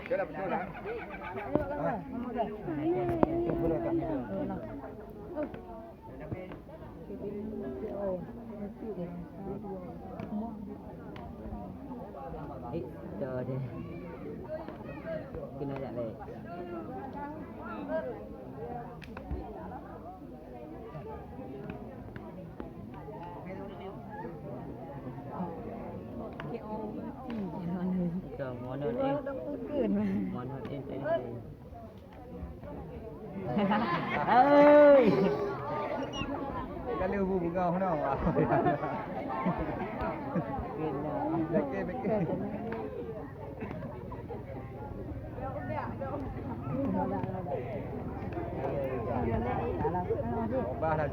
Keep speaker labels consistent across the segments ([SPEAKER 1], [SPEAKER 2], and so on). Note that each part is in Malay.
[SPEAKER 1] Betul betul lah.
[SPEAKER 2] Itu dia. Kena tak leh. Itu monot monot tadi. Ơi.
[SPEAKER 1] Cái lưu vụ ngao không nào à? Beke beke. Ba là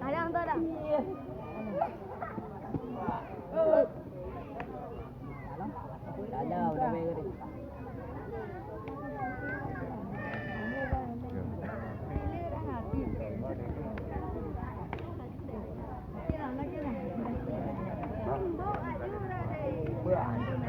[SPEAKER 3] Ada ang tada.
[SPEAKER 2] Ada udah beres.
[SPEAKER 1] bữa ăn